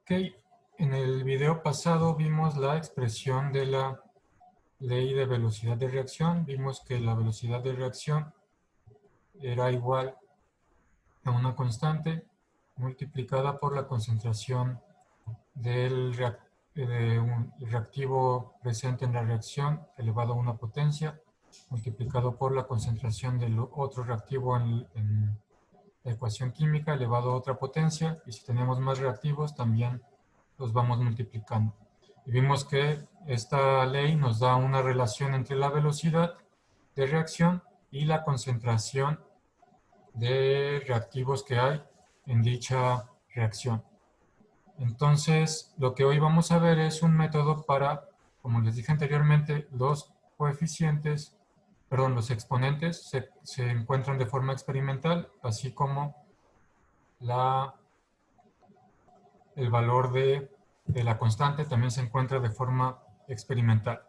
Ok, en el video pasado vimos la expresión de la ley de velocidad de reacción. Vimos que la velocidad de reacción era igual a una constante multiplicada por la concentración de un reactivo presente en la reacción elevado a una potencia multiplicado por la concentración del otro reactivo en la ecuación química elevado a otra potencia, y si tenemos más reactivos también los vamos multiplicando. Y vimos que esta ley nos da una relación entre la velocidad de reacción y la concentración de reactivos que hay en dicha reacción. Entonces, lo que hoy vamos a ver es un método para, como les dije anteriormente, los exponentes se encuentran de forma experimental, así como el valor de la constante también se encuentra de forma experimental.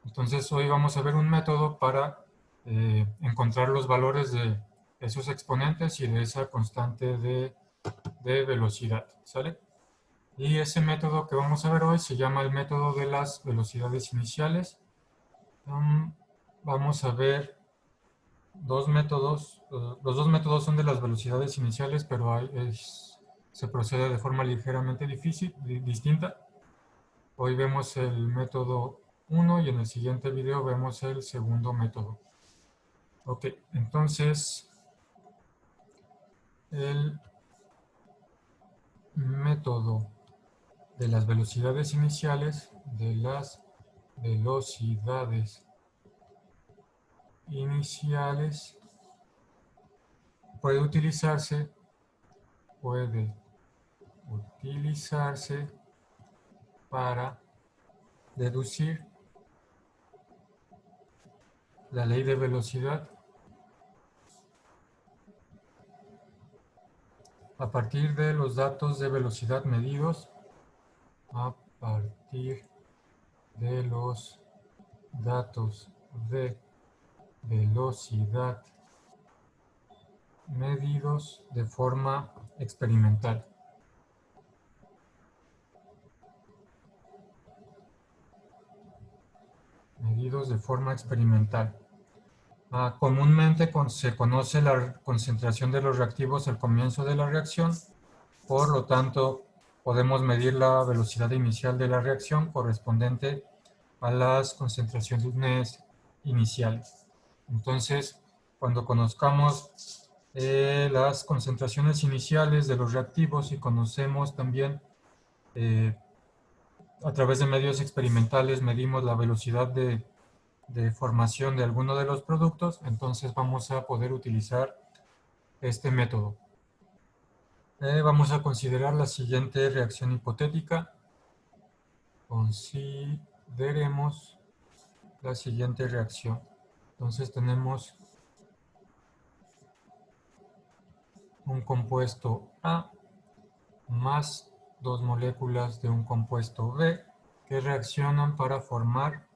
Entonces, hoy vamos a ver un método para encontrar los valores de esos exponentes y de esa constante de velocidad, ¿sale? Y ese método que vamos a ver hoy se llama el método de las velocidades iniciales. Vamos a ver dos métodos. Los dos métodos son de las velocidades iniciales, pero se procede de forma ligeramente distinta. Hoy vemos el método 1 y en el siguiente video vemos el segundo método. Ok, entonces el método de las velocidades iniciales, puede utilizarse para deducir la ley de velocidad a partir de los datos de velocidad medidos, de forma experimental. Comúnmente se conoce la concentración de los reactivos al comienzo de la reacción, por lo tanto podemos medir la velocidad inicial de la reacción correspondiente a las concentraciones iniciales. Entonces, cuando conozcamos las concentraciones iniciales de los reactivos y conocemos también a través de medios experimentales medimos la velocidad de formación de alguno de los productos, entonces vamos a poder utilizar este método. Vamos a considerar la siguiente reacción hipotética. Consideremos la siguiente reacción. Entonces tenemos un compuesto A más dos moléculas de un compuesto B que reaccionan para formar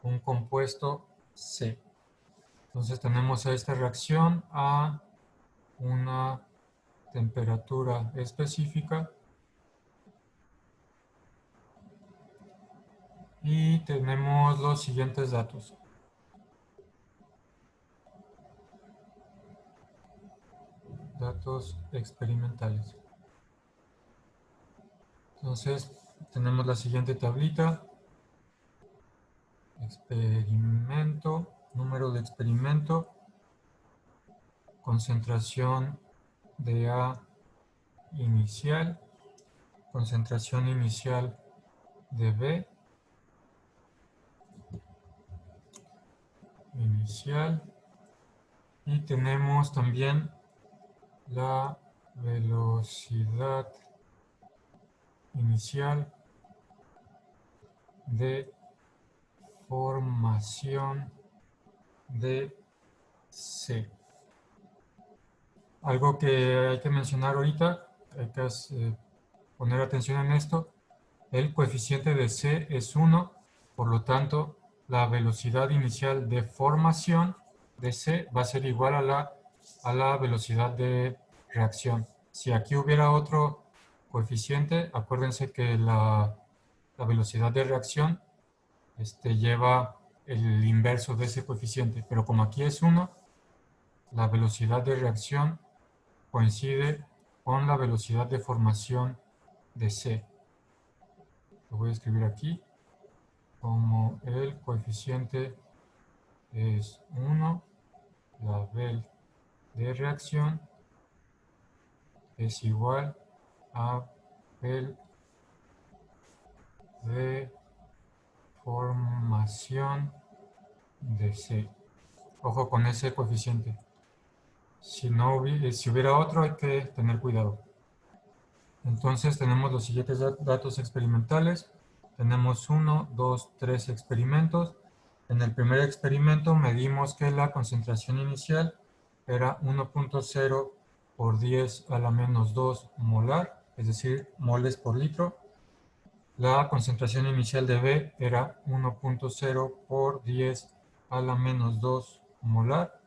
un compuesto C. Entonces tenemos esta reacción a una temperatura específica y tenemos los siguientes datos. Datos experimentales. Entonces tenemos la siguiente tablita. Experimento, número de experimento, concentración de A inicial, concentración inicial de B, inicial, y tenemos también la velocidad inicial de formación de C. Algo que hay que mencionar ahorita, hay que poner atención en esto, el coeficiente de C es 1, por lo tanto, la velocidad inicial de formación de C va a ser igual a la velocidad de reacción. Si aquí hubiera otro coeficiente, acuérdense que la velocidad de reacción lleva el inverso de ese coeficiente, pero como aquí es 1, la velocidad de reacción coincide con la velocidad de formación de C. Lo voy a escribir aquí. Como el coeficiente es 1, la vel de reacción es igual a vel de formación de C. Ojo con ese coeficiente. Si hubiera otro, hay que tener cuidado. Entonces tenemos los siguientes datos experimentales. Tenemos 1, 2, 3 experimentos. En el primer experimento medimos que la concentración inicial era 1.0 por 10 a la menos 2 molar, es decir, moles por litro. La concentración inicial de B era 1.0 por 10 a la menos 2 molar.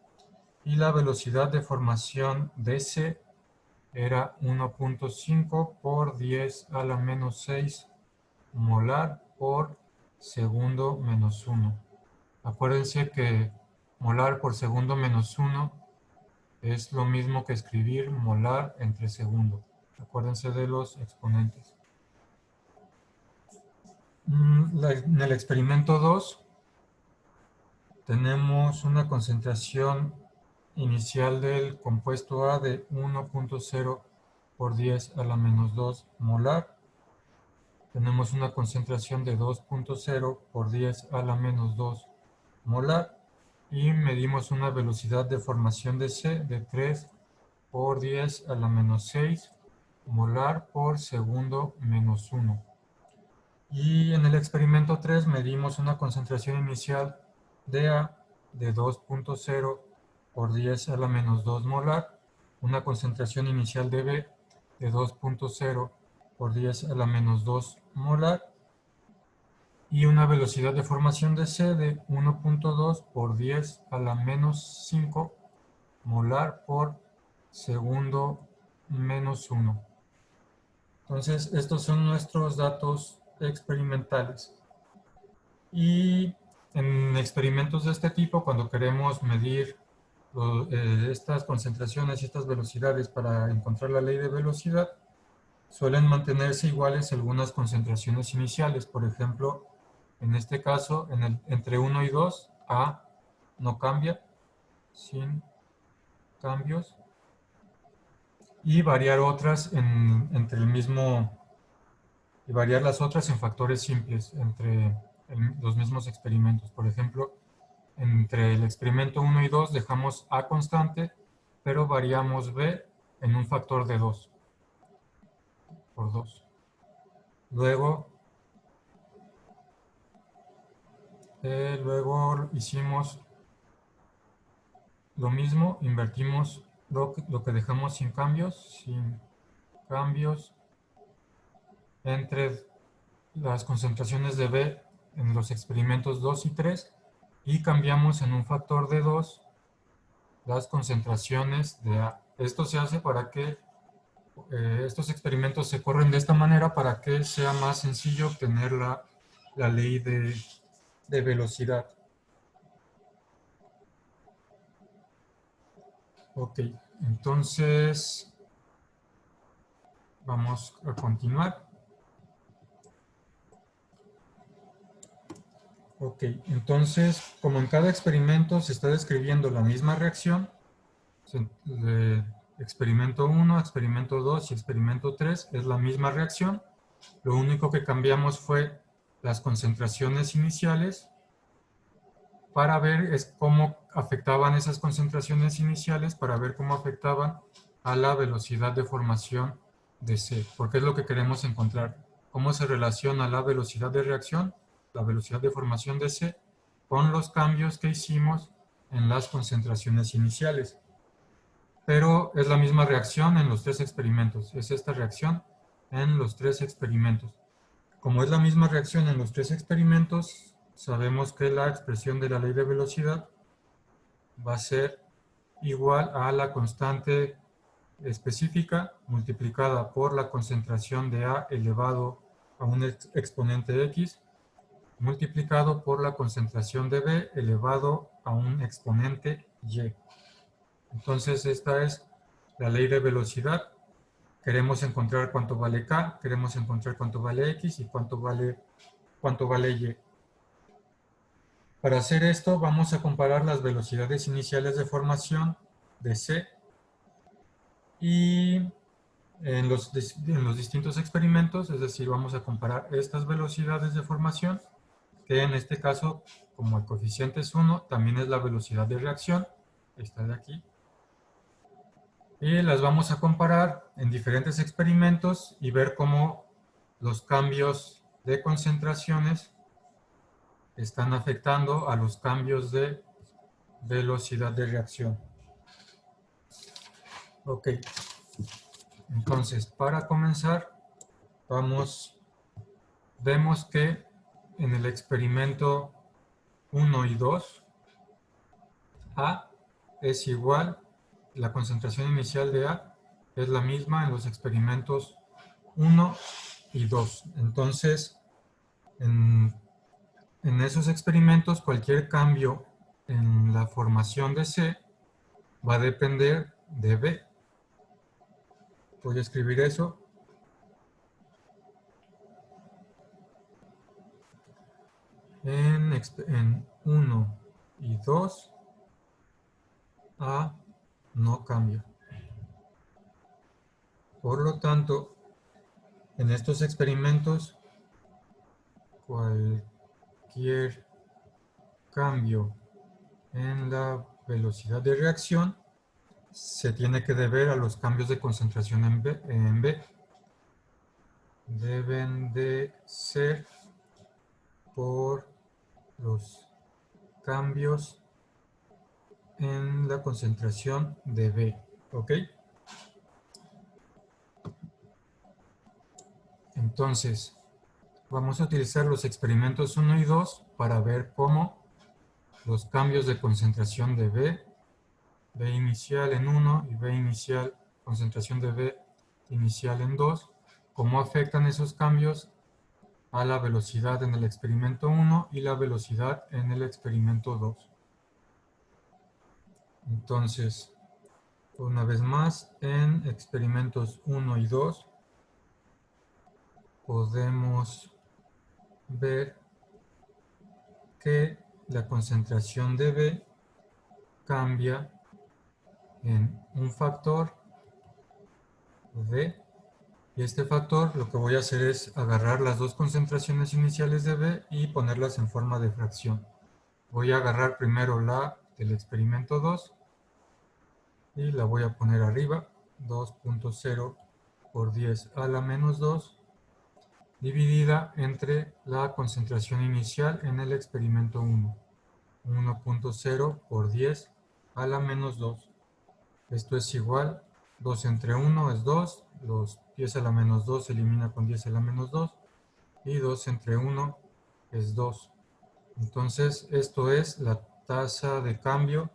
Y la velocidad de formación de C era 1.5 por 10 a la menos 6 molar por segundo menos 1. Acuérdense que molar por segundo menos 1 es lo mismo que escribir molar entre segundo. Acuérdense de los exponentes. En el experimento 2 tenemos una concentración inicial del compuesto A de 1.0 por 10 a la menos 2 molar. Tenemos una concentración de 2.0 por 10 a la menos 2 molar. Y medimos una velocidad de formación de C de 3 por 10 a la menos 6 molar por segundo menos 1. Y en el experimento 3 medimos una concentración inicial de A de 2.0 por 10 a la menos 2 molar, una concentración inicial de B de 2.0 por 10 a la menos 2 molar y una velocidad de formación de C de 1.2 por 10 a la menos 5 molar por segundo menos 1. Entonces, estos son nuestros datos experimentales. Y en experimentos de este tipo, cuando queremos medir estas concentraciones y estas velocidades para encontrar la ley de velocidad, suelen mantenerse iguales algunas concentraciones iniciales. Por ejemplo, en este caso, entre 1 y 2, A no cambia, sin cambios. Y variar otras entre el mismo, y variar las otras en factores simples entre los mismos experimentos. Por ejemplo, entre el experimento 1 y 2 dejamos A constante, pero variamos B en un factor de 2 por 2. Luego hicimos lo mismo, invertimos lo que dejamos sin cambios entre las concentraciones de B en los experimentos 2 y 3 y cambiamos en un factor de 2 las concentraciones de A. Esto se hace para que estos experimentos se corren de esta manera para que sea más sencillo obtener la ley de velocidad. Ok, entonces vamos a continuar. Ok, entonces como en cada experimento se está describiendo la misma reacción, experimento 1, experimento 2 y experimento 3 es la misma reacción. Lo único que cambiamos fue las concentraciones iniciales para ver cómo afectaban esas concentraciones iniciales, para ver cómo afectaban a la velocidad de formación de C, porque es lo que queremos encontrar. Cómo se relaciona la velocidad de reacción, la velocidad de formación de C, con los cambios que hicimos en las concentraciones iniciales. Pero es la misma reacción en los tres experimentos. Es esta reacción en los tres experimentos. Como es la misma reacción en los tres experimentos, sabemos que la expresión de la ley de velocidad va a ser igual a la constante específica multiplicada por la concentración de A elevado a un exponente X multiplicado por la concentración de B elevado a un exponente Y. Entonces esta es la ley de velocidad. Queremos encontrar cuánto vale K, queremos encontrar cuánto vale X y cuánto vale Y. Para hacer esto vamos a comparar las velocidades iniciales de formación de C y en los distintos experimentos, es decir, vamos a comparar estas velocidades de formación, que en este caso, como el coeficiente es 1, también es la velocidad de reacción, esta de aquí, y las vamos a comparar en diferentes experimentos y ver cómo los cambios de concentraciones están afectando a los cambios de velocidad de reacción. Ok, entonces para comenzar, vemos que en el experimento 1 y 2, A es igual, la concentración inicial de A es la misma en los experimentos 1 y 2. Entonces, en esos experimentos, cualquier cambio en la formación de C va a depender de B. Voy a escribir eso. En 1 y 2, A no cambia. Por lo tanto, en estos experimentos, cualquier cambio en la velocidad de reacción se tiene que deber a los cambios de concentración en B. Deben de ser por los cambios en la concentración de B. ¿Ok? Entonces, vamos a utilizar los experimentos 1 y 2 para ver cómo los cambios de concentración de B inicial en 1 y B inicial, concentración de B inicial en 2, cómo afectan esos cambios a la velocidad en el experimento 1 y la velocidad en el experimento 2. Entonces, una vez más, en experimentos 1 y 2, podemos ver que la concentración de B cambia en un factor D, y este factor lo que voy a hacer es agarrar las dos concentraciones iniciales de B y ponerlas en forma de fracción. Voy a agarrar primero la del experimento 2 y la voy a poner arriba, 2.0 por 10 a la menos 2, dividida entre la concentración inicial en el experimento 1, 1.0 por 10 a la menos 2. Esto es igual, 2 entre 1 es 2, los 10 a la menos 2 se elimina con 10 a la menos 2, y 2 entre 1 es 2. Entonces, esto es la tasa de cambio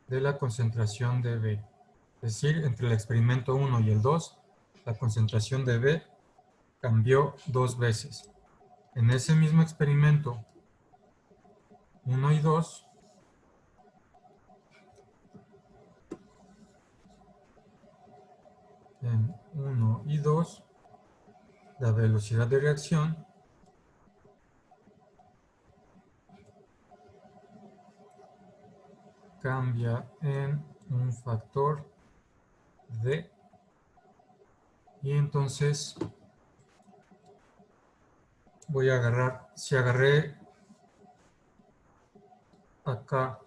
de la concentración de B. Es decir, entre el experimento 1 y el 2, la concentración de B cambió 2 veces. En ese mismo experimento 1 y 2, en 1 y 2, la velocidad de reacción cambia en un factor D, y entonces voy a agarrar, si agarré acá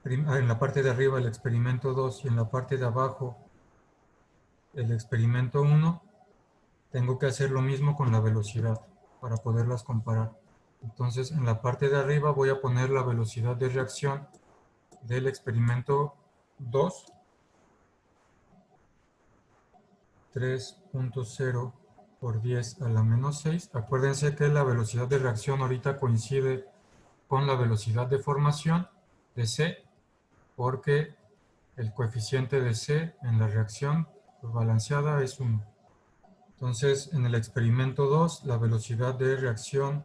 en la parte de arriba el experimento 2 y en la parte de abajo el experimento 1, tengo que hacer lo mismo con la velocidad para poderlas comparar. Entonces, en la parte de arriba voy a poner la velocidad de reacción del experimento 2, 3.0 por 10 a la menos 6. Acuérdense que la velocidad de reacción ahorita coincide con la velocidad de formación de C, porque el coeficiente de C en la reacción balanceada es 1. Entonces, en el experimento 2, la velocidad de reacción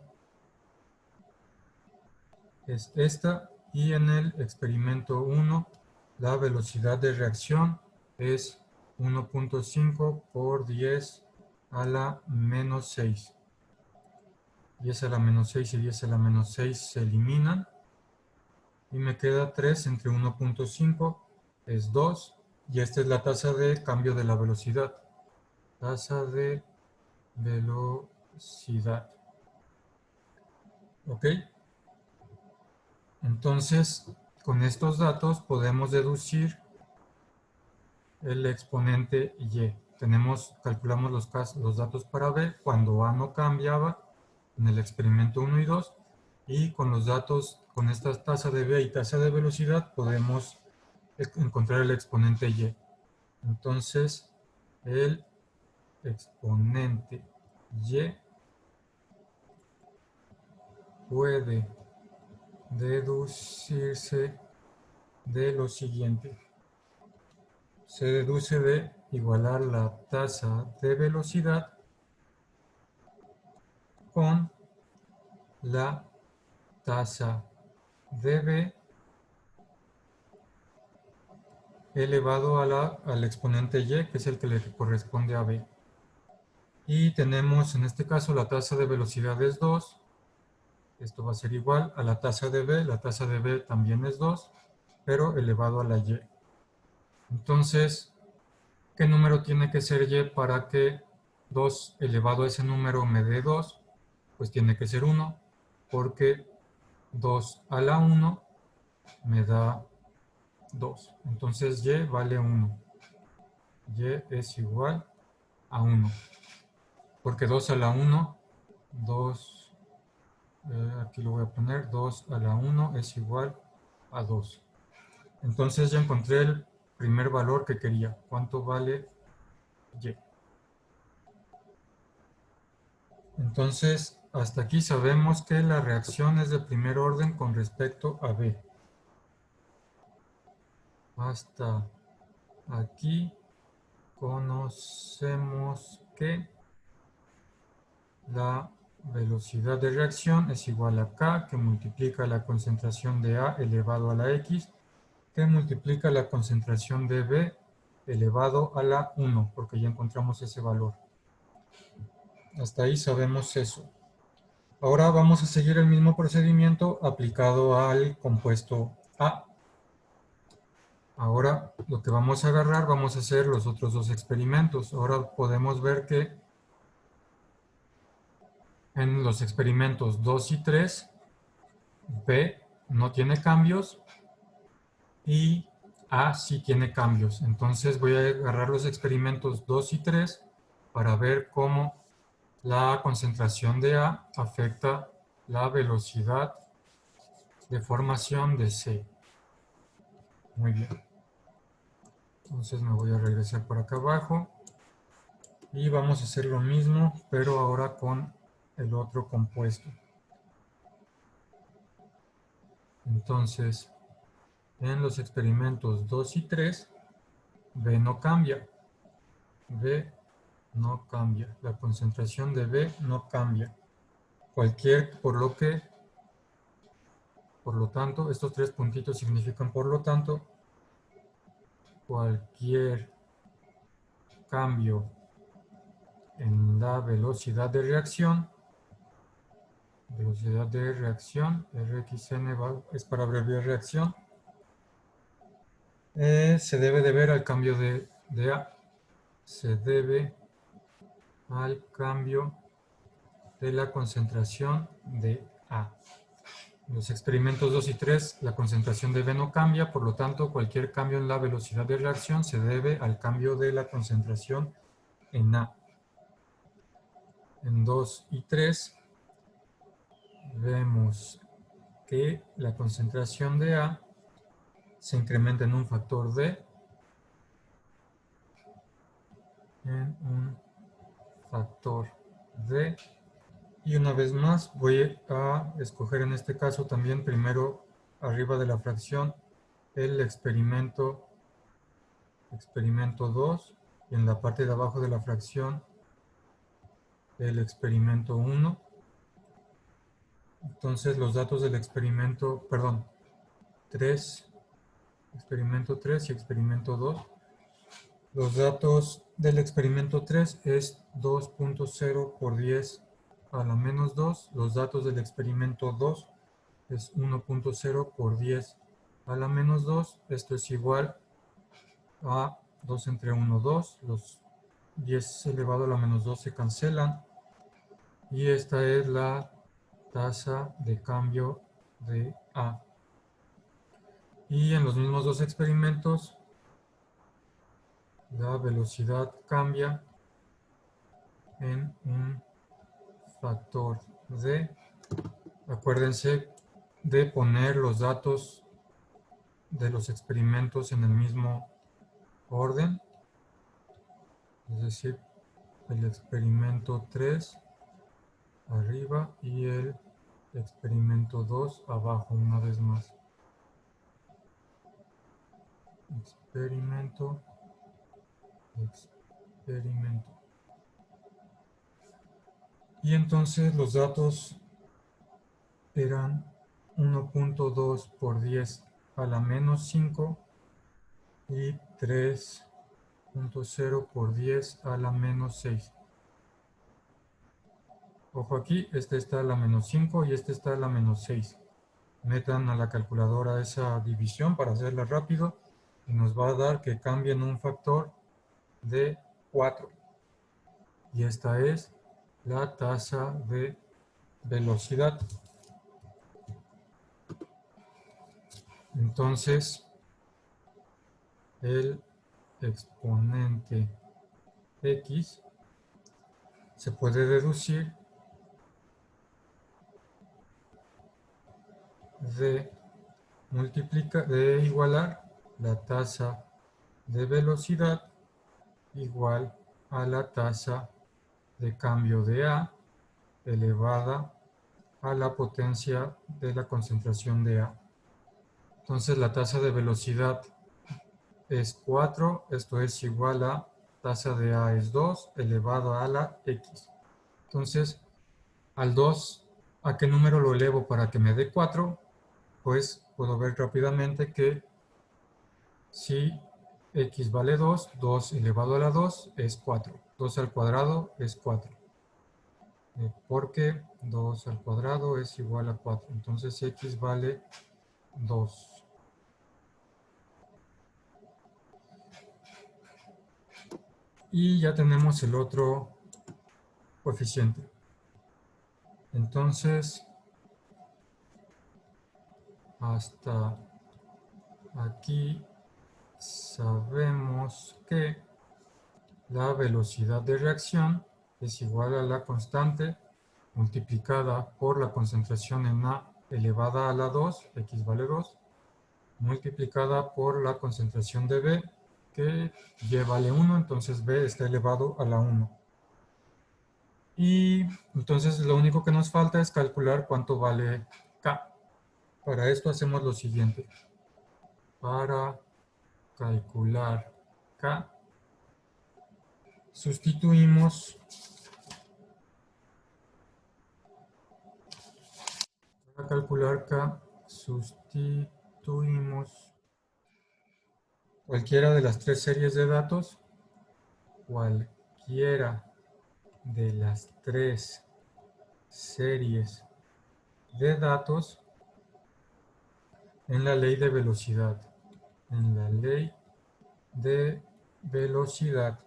es esta, y en el experimento 1, la velocidad de reacción es 1.5 por 10 a la menos 6. 10 a la menos 6 y 10 a la menos 6 se eliminan. Y me queda 3 entre 1.5 es 2. Y esta es la tasa de cambio de la velocidad. Tasa de velocidad. ¿Ok? Entonces, con estos datos podemos deducir el exponente y. Calculamos los datos para B cuando A no cambiaba en el experimento 1 y 2, y con los datos, con esta tasa de B y tasa de velocidad, podemos encontrar el exponente y. Entonces, el exponente y puede deducirse de lo siguiente. Se deduce de igualar la tasa de velocidad con la tasa de B elevado al exponente y, que es el que le corresponde a B. Y tenemos en este caso la tasa de velocidad es 2. Esto va a ser igual a la tasa de B. La tasa de B también es 2, pero elevado a la y. Entonces, ¿qué número tiene que ser y para que 2 elevado a ese número me dé 2? Pues tiene que ser 1, porque 2 a la 1 me da 2. Entonces y vale 1. Y es igual a 1. Porque 2 a la 1, 2, aquí lo voy a poner, 2 a la 1 es igual a 2. Entonces ya encontré el primer valor que quería. ¿Cuánto vale y? Entonces, hasta aquí sabemos que la reacción es de primer orden con respecto a B. Hasta aquí conocemos que la velocidad de reacción es igual a K, que multiplica la concentración de A elevado a la X, que multiplica la concentración de B elevado a la 1, porque ya encontramos ese valor. Hasta ahí sabemos eso. Ahora vamos a seguir el mismo procedimiento aplicado al compuesto A. Ahora lo que vamos a agarrar, vamos a hacer los otros dos experimentos. Ahora podemos ver que en los experimentos 2 y 3, B no tiene cambios y A sí tiene cambios. Entonces voy a agarrar los experimentos 2 y 3 para ver cómo la concentración de A afecta la velocidad de formación de C. Muy bien. Entonces me voy a regresar por acá abajo y vamos a hacer lo mismo, pero ahora con el otro compuesto. Entonces, en los experimentos 2 y 3, B no cambia. B no cambia. La concentración de B no cambia. Por lo tanto, estos tres puntitos significan por lo tanto, cualquier cambio en la velocidad de reacción, RxN es para abreviar reacción, se debe deber al cambio de A. Se debe al cambio de la concentración de A. En los experimentos 2 y 3, la concentración de B no cambia, por lo tanto, cualquier cambio en la velocidad de reacción se debe al cambio de la concentración en A. En 2 y 3, vemos que la concentración de A se incrementa en un factor D, y una vez más voy a escoger en este caso también primero arriba de la fracción el experimento 2 y en la parte de abajo de la fracción el experimento 1. Entonces los datos del experimento, 3, experimento 3 y experimento 2. Los datos del experimento 3 es 2.0 por 10 a la menos 2. Los datos del experimento 2 es 1.0 por 10 a la menos 2. Esto es igual a 2 entre 1, 2. Los 10 elevado a la menos 2 se cancelan. Y esta es la tasa de cambio de A. Y en los mismos dos experimentos, la velocidad cambia en un factor D. Acuérdense de poner los datos de los experimentos en el mismo orden. Es decir, el experimento 3 arriba y el experimento 2 abajo una vez más. Experimento. Y entonces los datos eran 1.2 por 10 a la menos 5 y 3.0 por 10 a la menos 6. Ojo aquí, este está a la menos 5 y este está a la menos 6. Metan a la calculadora esa división para hacerla rápido y nos va a dar que cambien un factor de 4. Y esta es la tasa de velocidad. Entonces, el exponente x se puede deducir de igualar la tasa de velocidad igual a la tasa de cambio de A elevada a la potencia de la concentración de A. Entonces la tasa de velocidad es 4, esto es igual a tasa de A es 2 elevado a la X. Entonces, al 2, ¿a qué número lo elevo para que me dé 4? Pues puedo ver rápidamente que si X vale 2, 2 elevado a la 2 es 4. 2 al cuadrado es 4. Porque 2 al cuadrado es igual a 4. Entonces X vale 2. Y ya tenemos el otro coeficiente. Entonces, hasta aquí sabemos que la velocidad de reacción es igual a la constante multiplicada por la concentración en A elevada a la 2, X vale 2, multiplicada por la concentración de B, que Y vale 1, entonces B está elevado a la 1. Y entonces lo único que nos falta es calcular cuánto vale K. Para esto hacemos lo siguiente. Para calcular K, sustituimos. Para calcular K, sustituimos cualquiera de las tres series de datos. Cualquiera de las tres series de datos en la ley de velocidad. En la ley de velocidad.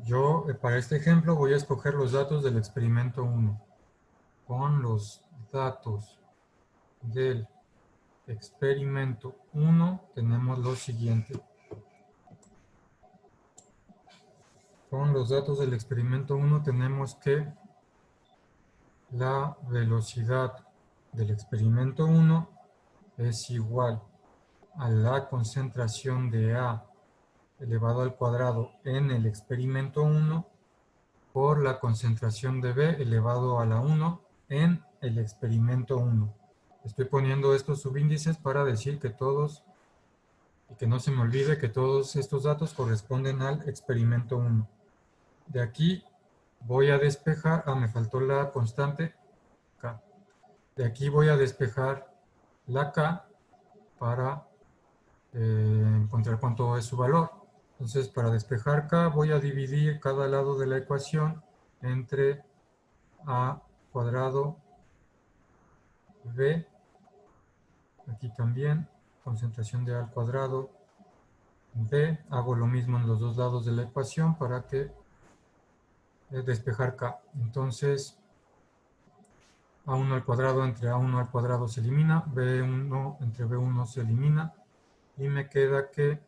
Yo, para este ejemplo, voy a escoger los datos del experimento 1. Con los datos del experimento 1 tenemos lo siguiente. Con los datos del experimento 1 tenemos que la velocidad del experimento 1 es igual a la concentración de A elevado al cuadrado en el experimento 1 por la concentración de B elevado a la 1 en el experimento 1. Estoy poniendo estos subíndices para decir que todos Y que no se me olvide que todos estos datos corresponden al experimento 1. De aquí voy a despejar, me faltó la constante K. De aquí voy a despejar la K para encontrar cuánto es su valor. Entonces, para despejar K, voy a dividir cada lado de la ecuación entre A cuadrado B, aquí también, concentración de A al cuadrado B, hago lo mismo en los dos lados de la ecuación para que despejar K. Entonces, A1 al cuadrado entre A1 al cuadrado se elimina, B1 entre B1 se elimina, y me queda que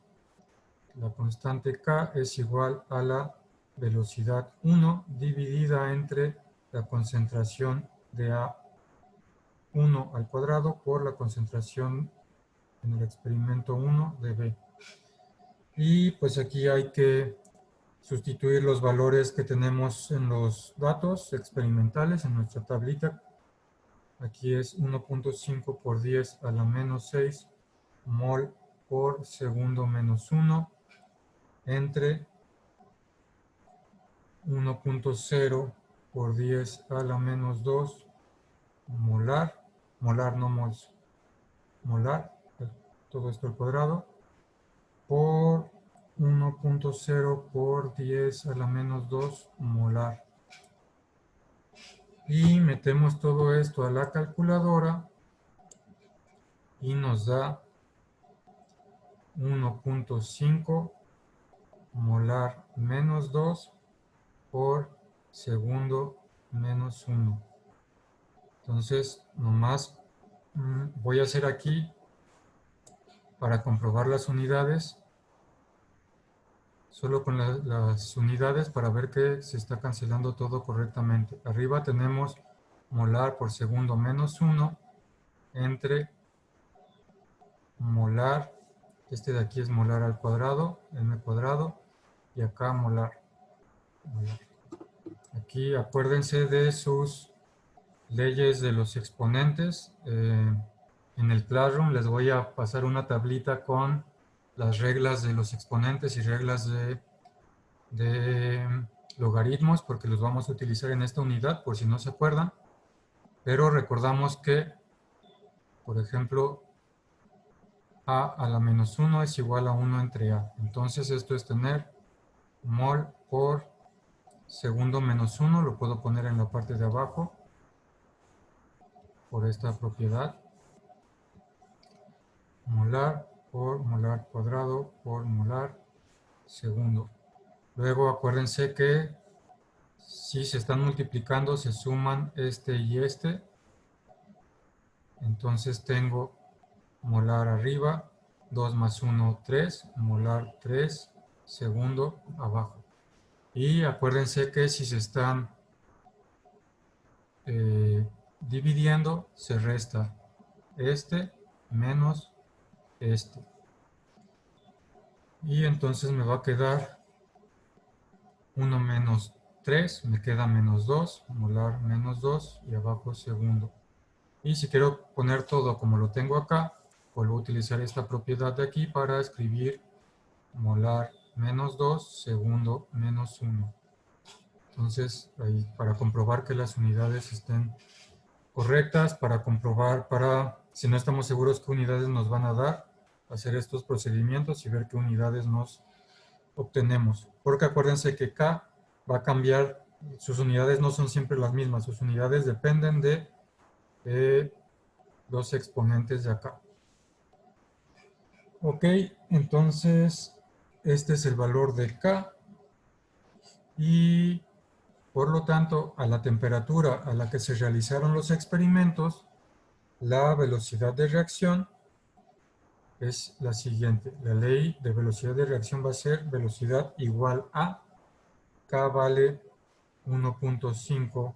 la constante K es igual a la velocidad 1 dividida entre la concentración de A1 al cuadrado por la concentración en el experimento 1 de B. Y pues aquí hay que sustituir los valores que tenemos en los datos experimentales en nuestra tablita. Aquí es 1.5 por 10 a la menos 6 mol por segundo menos 1 entre 1.0 por 10 a la menos 2 molar, molar no mols, molar, todo esto al cuadrado, por 1.0 por 10 a la menos 2 molar. Y metemos todo esto a la calculadora y nos da 1.5 molar menos 2 por segundo menos 1. Entonces, nomás voy a hacer aquí para comprobar las unidades, solo con las unidades para ver que se está cancelando todo correctamente. Arriba tenemos molar por segundo menos 1 entre molar, este de aquí es molar al cuadrado, m cuadrado, y acá molar. Aquí acuérdense de sus leyes de los exponentes. En el Classroom les voy a pasar una tablita con las reglas de los exponentes y reglas de logaritmos, porque los vamos a utilizar en esta unidad, por si no se acuerdan. Pero recordamos que, por ejemplo, a la menos 1 es igual a 1 entre a. Entonces esto es tener mol por segundo menos 1, lo puedo poner en la parte de abajo, por esta propiedad. Molar por molar cuadrado por molar segundo. Luego acuérdense que si se están multiplicando se suman este y este. Entonces tengo molar arriba, 2 más 1, 3, molar 3, segundo abajo. Y acuérdense que si se están dividiendo, se resta este menos este. Y entonces me va a quedar 1 menos 3, me queda menos 2, molar menos 2 y abajo segundo. Y si quiero poner todo como lo tengo acá, vuelvo a utilizar esta propiedad de aquí para escribir molar menos 2, segundo menos 1. Entonces, ahí, para comprobar que las unidades estén correctas, para comprobar, si no estamos seguros qué unidades nos van a dar, hacer estos procedimientos y ver qué unidades nos obtenemos. Porque acuérdense que K va a cambiar, sus unidades no son siempre las mismas, sus unidades dependen de los exponentes de acá. Ok, entonces este es el valor de K y por lo tanto a la temperatura a la que se realizaron los experimentos, la velocidad de reacción es la siguiente. La ley de velocidad de reacción va a ser velocidad igual a K vale 1.5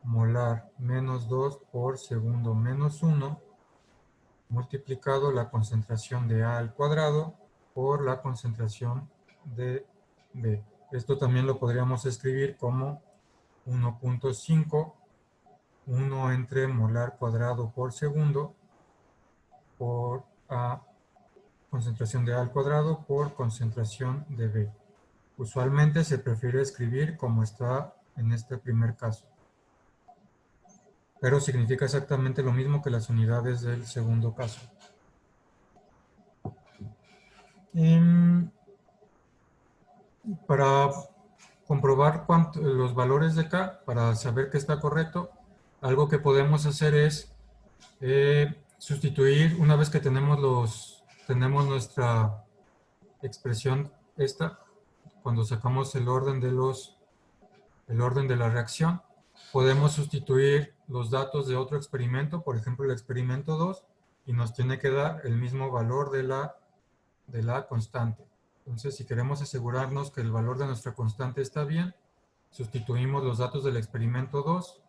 molar menos 2 por segundo menos 1 multiplicado la concentración de A al cuadrado por la concentración de B. Esto también lo podríamos escribir como 1.5, 1 entre molar cuadrado por segundo por A concentración de A al cuadrado por concentración de B. Usualmente se prefiere escribir como está en este primer caso, pero significa exactamente lo mismo que las unidades del segundo caso. Para comprobar los valores de K, para saber que está correcto, algo que podemos hacer es sustituir, una vez que tenemos nuestra expresión esta, cuando sacamos el orden de la reacción, podemos sustituir los datos de otro experimento, por ejemplo el experimento 2, y nos tiene que dar el mismo valor de la constante. Entonces, si queremos asegurarnos que el valor de nuestra constante está bien, sustituimos los datos del experimento 2,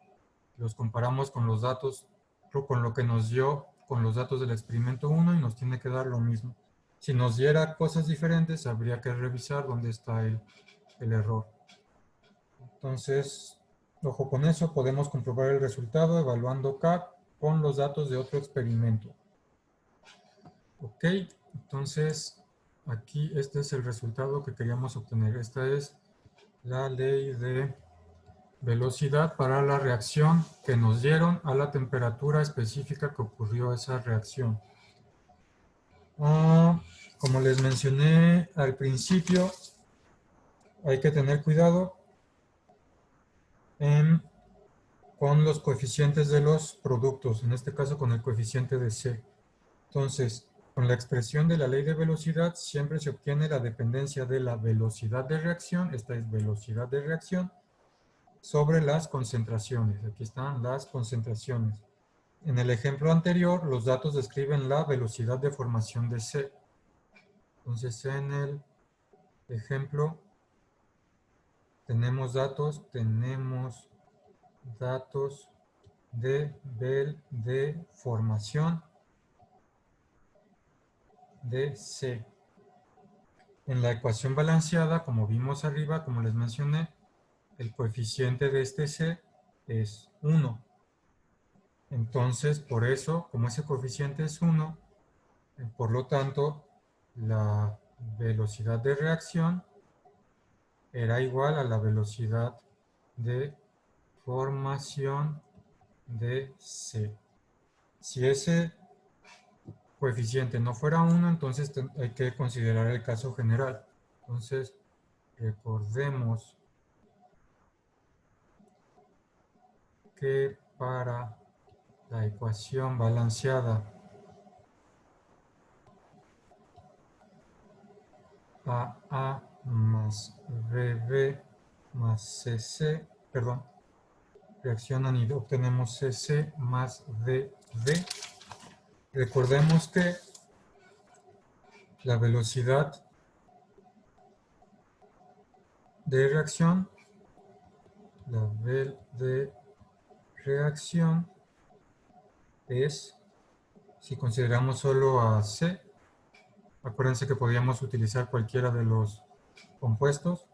los comparamos con los datos, con lo que nos dio con los datos del experimento 1 y nos tiene que dar lo mismo. Si nos diera cosas diferentes, habría que revisar dónde está el error. Entonces, ojo con eso, podemos comprobar el resultado evaluando K con los datos de otro experimento. Ok, entonces aquí este es el resultado que queríamos obtener. Esta es la ley de velocidad para la reacción que nos dieron a la temperatura específica que ocurrió esa reacción. Como les mencioné al principio, hay que tener cuidado con los coeficientes de los productos, en este caso con el coeficiente de C. Entonces, con la expresión de la ley de velocidad siempre se obtiene la dependencia de la velocidad de reacción, esta es velocidad de reacción, sobre las concentraciones. Aquí están las concentraciones. En el ejemplo anterior, los datos describen la velocidad de formación de C. Entonces, en el ejemplo, tenemos datos de formación de C. En la ecuación balanceada, como vimos arriba, como les mencioné, el coeficiente de este C es 1. Entonces, por eso, como ese coeficiente es 1, por lo tanto, la velocidad de reacción era igual a la velocidad de formación de C. Si ese coeficiente no fuera 1, entonces hay que considerar el caso general. Entonces, recordemos que para la ecuación balanceada AA más BB más CC, perdón, reaccionan y obtenemos CC más DB. Recordemos que la velocidad de reacción, es, si consideramos solo a C, acuérdense que podíamos utilizar cualquiera de los compuestos.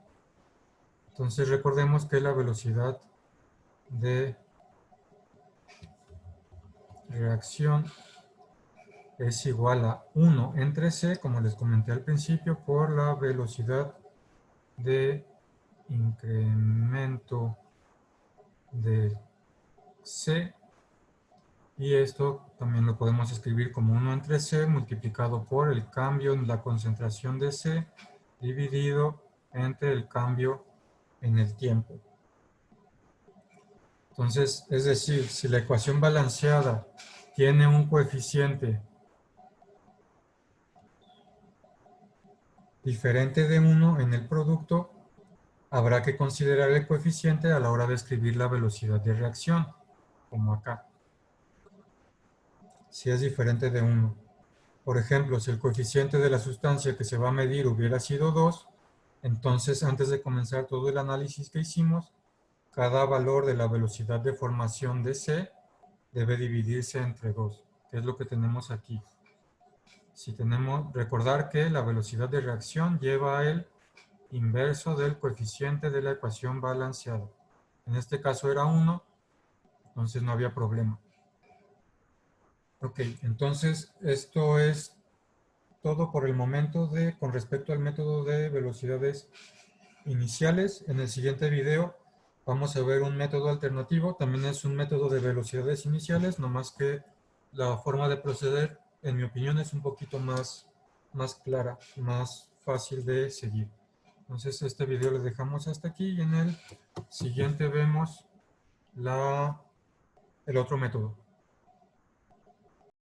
Entonces recordemos que la velocidad de reacción es igual a 1 entre C, como les comenté al principio, por la velocidad de incremento de C. Y esto también lo podemos escribir como 1 entre C multiplicado por el cambio en la concentración de C dividido entre el cambio en el tiempo. Entonces, es decir, si la ecuación balanceada tiene un coeficiente diferente de 1 en el producto, habrá que considerar el coeficiente a la hora de escribir la velocidad de reacción, como acá. Si es diferente de 1. Por ejemplo, si el coeficiente de la sustancia que se va a medir hubiera sido 2, entonces antes de comenzar todo el análisis que hicimos, cada valor de la velocidad de formación de C debe dividirse entre 2, que es lo que tenemos aquí. Recordar que la velocidad de reacción lleva el inverso del coeficiente de la ecuación balanceada. En este caso era 1, entonces no había problema. Ok, entonces esto es todo por el momento con respecto al método de velocidades iniciales. En el siguiente video vamos a ver un método alternativo. También es un método de velocidades iniciales, no más que la forma de proceder, en mi opinión, es un poquito más clara, más fácil de seguir. Entonces, este video lo dejamos hasta aquí y en el siguiente vemos el otro método.